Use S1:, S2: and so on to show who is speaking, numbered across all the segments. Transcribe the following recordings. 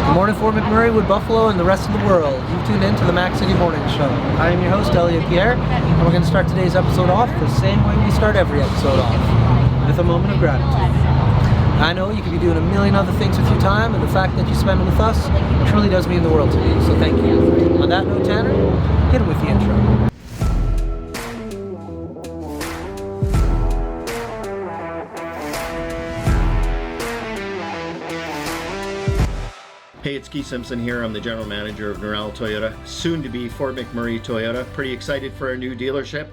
S1: Good morning, Fort McMurray, Wood Buffalo, and the rest of the world. You've tuned in to the Mac City Morning Show. I am your host, Elliot Pierre, and we're going to start today's episode off the same way we start every episode off, with a moment of gratitude. I know you could be doing a million other things with your time, and the fact that you spend it with us truly does mean the world to me, so thank you. On that note, Tanner, hit him with the intro.
S2: Hey, it's Keith Simpson here. I'm the general manager of Norel Toyota, soon to be Fort McMurray Toyota. Pretty excited for our new dealership.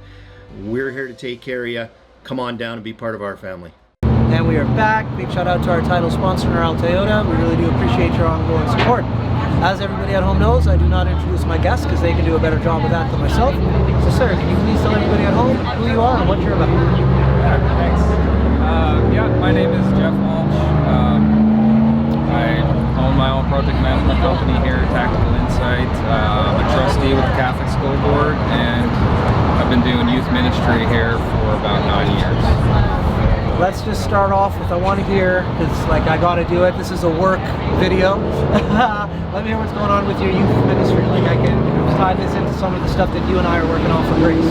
S2: We're here to take care of you. Come on down and be part of our family.
S1: And we are back. Big shout out to our title sponsor, Norel Toyota. We really do appreciate your ongoing support. As everybody at home knows, I do not introduce my guests because they can do a better job of that than myself. So sir, can you please tell everybody at home who you are and what you're about?
S3: Yeah, thanks. My name is Jeff Walsh. I own my own project management company here, Tactical Insight. I'm a trustee with the Catholic School Board, and I've been doing youth ministry here for about 9 years.
S1: Let's just start off with, I want to hear, because I got to do it, this is a work video. Let me hear what's going on with your youth ministry. I can tie this into some of the stuff that you and I are working on for Grace.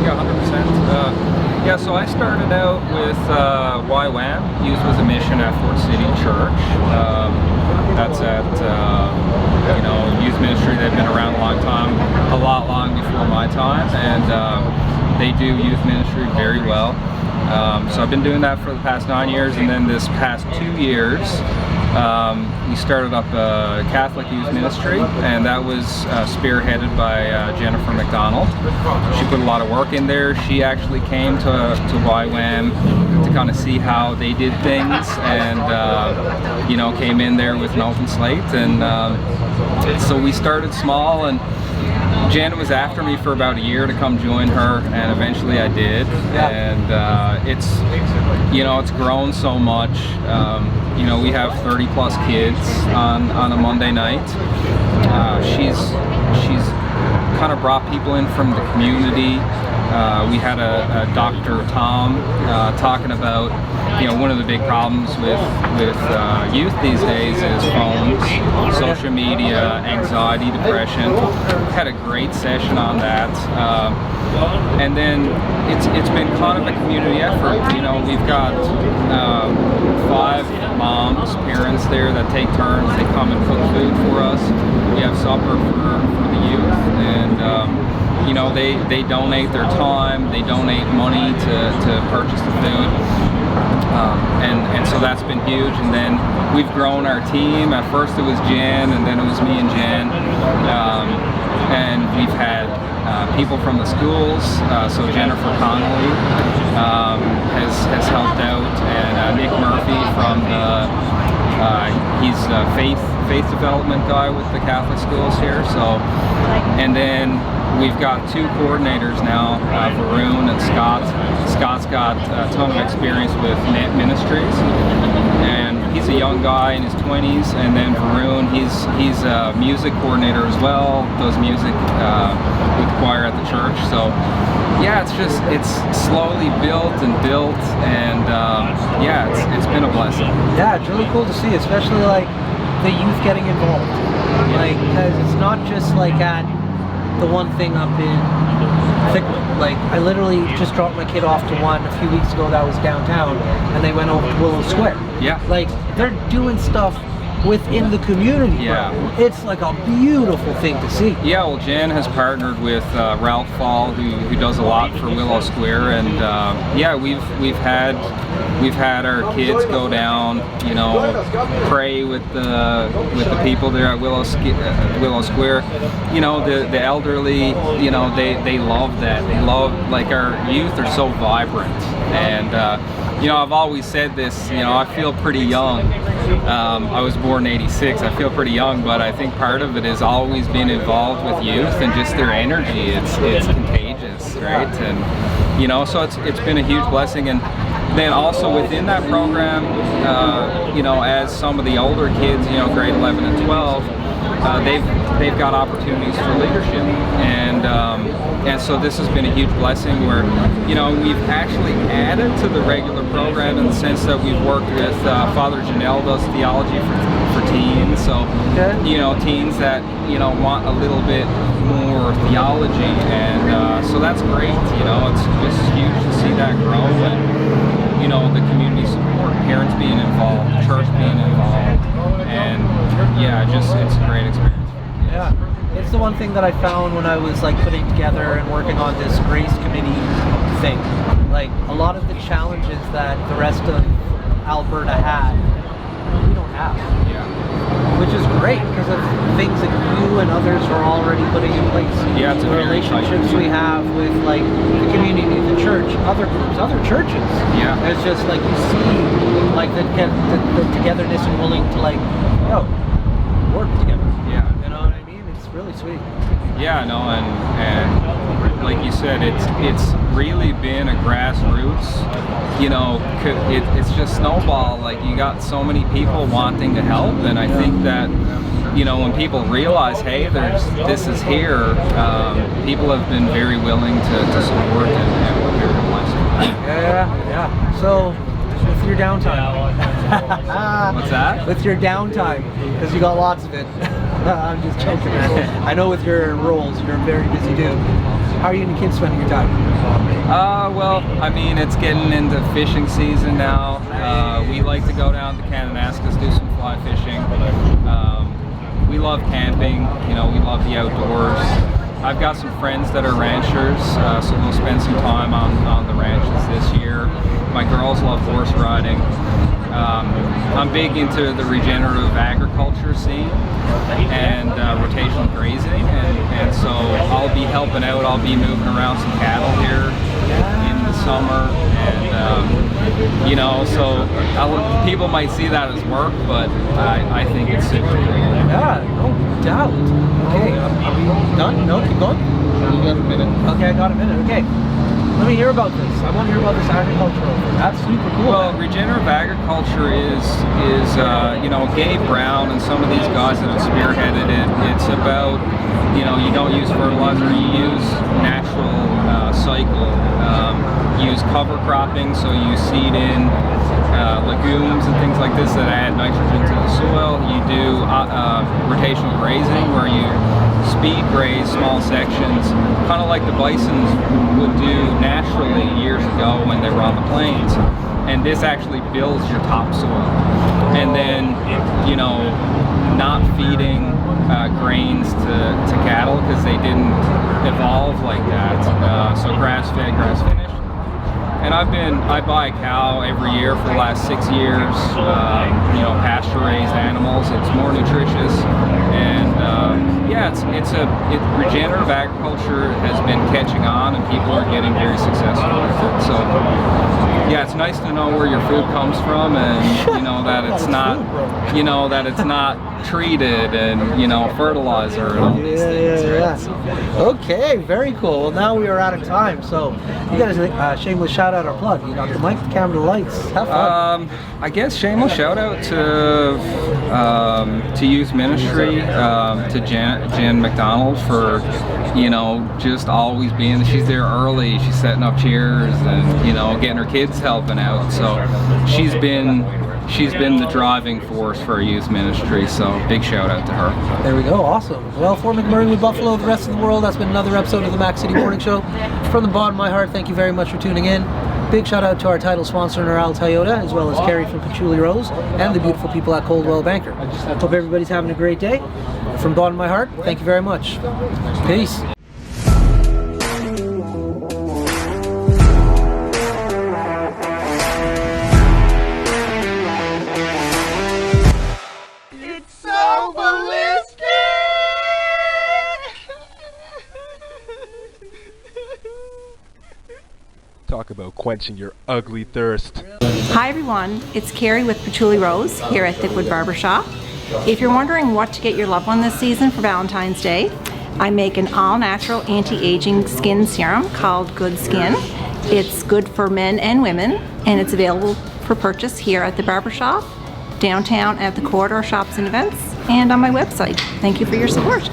S3: Yeah, 100%. So I started out with YWAM, Youth with a Mission at Fort City Church. That's at, youth ministry. They've been around a long time, a lot long before my time, and they do youth ministry very well. So I've been doing that for the past 9 years, and then this past 2 years, we started up a Catholic youth ministry, and that was spearheaded by Jennifer McDonald. She put a lot of work in there. She actually came to YWAM to kind of see how they did things, and came in there with an open slate, and so we started small, and Jen was after me for about a year to come join her, and eventually I did. And it's grown so much. We have 30 plus kids on a Monday night. She's kind of brought people in from the community. We had a Dr. Tom talking about, one of the big problems with youth these days is phones, social media, anxiety, depression. Had a great session on that. And then it's been kind of a community effort. We've got 5 moms, parents there that take turns. They come and cook food for us. We have supper for the youth, and they donate their time, they donate money to purchase the food, and so that's been huge. And then we've grown our team. At first it was Jen, and then it was me and Jen, and we've had people from the schools. So Jennifer Connolly has helped out, and Nick Murphy from he's a faith development guy with the Catholic schools here. So, and then we've got 2 coordinators now, Varun and Scott. Scott's got a ton of experience with ministries, and he's a young guy in his 20s. And then Varun, he's a music coordinator as well, does music with the choir at the church. So yeah, it's slowly built, and it's been a blessing. Yeah,
S1: it's really cool to see, especially the youth getting involved. Because it's not just at the one thing up in Thickwood. I literally just dropped my kid off to one a few weeks ago that was downtown, and they went over to Willow Square.
S3: Yeah.
S1: They're doing stuff within the community.
S3: Yeah.
S1: Bro. It's a beautiful thing to see.
S3: Yeah, well, Jen has partnered with Ralph Fall, who does a lot for Willow Square, and we've had our kids go down, pray with the people there at Willow Square. The elderly, they love that. They love, our youth are so vibrant, and I've always said this, I feel pretty young. I was born in '86. I feel pretty young, but I think part of it is always being involved with youth and just their energy. It's contagious, right? And so it's been a huge blessing. And then also within that program, as some of the older kids, grade 11 and 12, they've got opportunities for leadership, and so this has been a huge blessing where, you know, we've actually added to the regular program in the sense that we've worked with Father Janelle does theology for teens, so you know, teens that, you know, want a little bit more theology, and so that's great. You know, it's just huge to see that grow, and you know, the community support, parents being involved, the church being involved, and yeah, just it's a great experience.
S1: Yeah, it's the one thing that I found when I was like putting together and working on this grace committee thing. Like a lot of the challenges that the rest of Alberta had, we don't have.
S3: Yeah.
S1: Which is great because of things that you and others are already putting in place.
S3: Yeah, it's a
S1: the
S3: very
S1: relationships we have with like the community, the church, other groups, other churches.
S3: Yeah.
S1: It's just like you see like the togetherness and willing to like, yo, work together.
S3: Yeah.
S1: You know what I mean? It's really sweet.
S3: Yeah, no, and like you said, it's really been a grassroots, you know, it's just snowball. Like you got so many people wanting to help, and I think that, you know, when people realize, hey, this is here, people have been very willing to support, and we're very blessed.
S1: Yeah. So, with your downtime.
S3: What's that?
S1: With your downtime, because you got lots of it. I'm just joking, man. I know with your roles, you're a very busy dude. How are you and the kids spending your time?
S3: Well, I mean, it's getting into fishing season now. We like to go down to Kananaskis, do some fly fishing. We love camping, you know, we love the outdoors. I've got some friends that are ranchers, so we'll spend some time on the ranches this year. My girls love horse riding. I'm big into the regenerative agriculture scene and rotational grazing, and so I'll be helping out. I'll be moving around some cattle here in the summer, and you know, so people might see that as work, but I think it's super cool.
S1: Yeah, no doubt. Okay, are we done? No, keep going.
S3: You got a minute.
S1: Okay, I got a minute. Okay. Let me hear about this. I want to hear about this agricultural thing. That's super cool.
S3: Well, regenerative agriculture is you know, Gabe Brown and some of these guys that have spearheaded it. It's about, you know, you don't use fertilizer, you use natural cycle. Use cover cropping, so you seed in legumes and things like this that add nitrogen to the soil. You do rotational grazing, where you speed graze small sections, kind of like the bisons would do naturally years ago when they were on the plains. And this actually builds your topsoil. And then, you know, not feeding grains to cattle because they didn't evolve like that. So grass-fed, grass-finished. And I buy a cow every year for the last 6 years. You know, pasture-raised animals. It's more nutritious, and yeah, regenerative agriculture has been catching on, and people are getting very successful with it. So yeah, it's nice to know where your food comes from, and you know that it's not, you know, that it's not treated and, you know, fertilizer and all these things. Right? So.
S1: Okay, very cool. Well, now we are out of time, so you guys shameless shout out or plug. You got the mic, the camera, the lights. Have fun.
S3: I guess shameless shout out to Youth Ministry, to Jen McDonald for, you know, just always being. She's there early. She's setting up chairs and, you know, getting her kids helping out. So she's been the driving force for our youth ministry, so big shout out to her.
S1: There we go, awesome. Well, for McMurray with Buffalo, the rest of the world, that's been another episode of the Mac City Morning Show. From the bottom of my heart, thank you very much for tuning in. Big shout out to our title sponsor, Neural Toyota, as well as Carrie from Patchouli Rose, and the beautiful people at Coldwell Banker. Hope everybody's having a great day. From the bottom of my heart, thank you very much. Peace.
S4: Talk about quenching your ugly thirst.
S5: Hi everyone, it's Carrie with Patchouli Rose here at Thickwood Barbershop. If you're wondering what to get your loved one this season for Valentine's Day, I make an all-natural anti-aging skin serum called Good Skin. It's good for men and women, and it's available for purchase here at the barbershop. downtown at the Corridor Shops and Events, and on my website. Thank you for your support.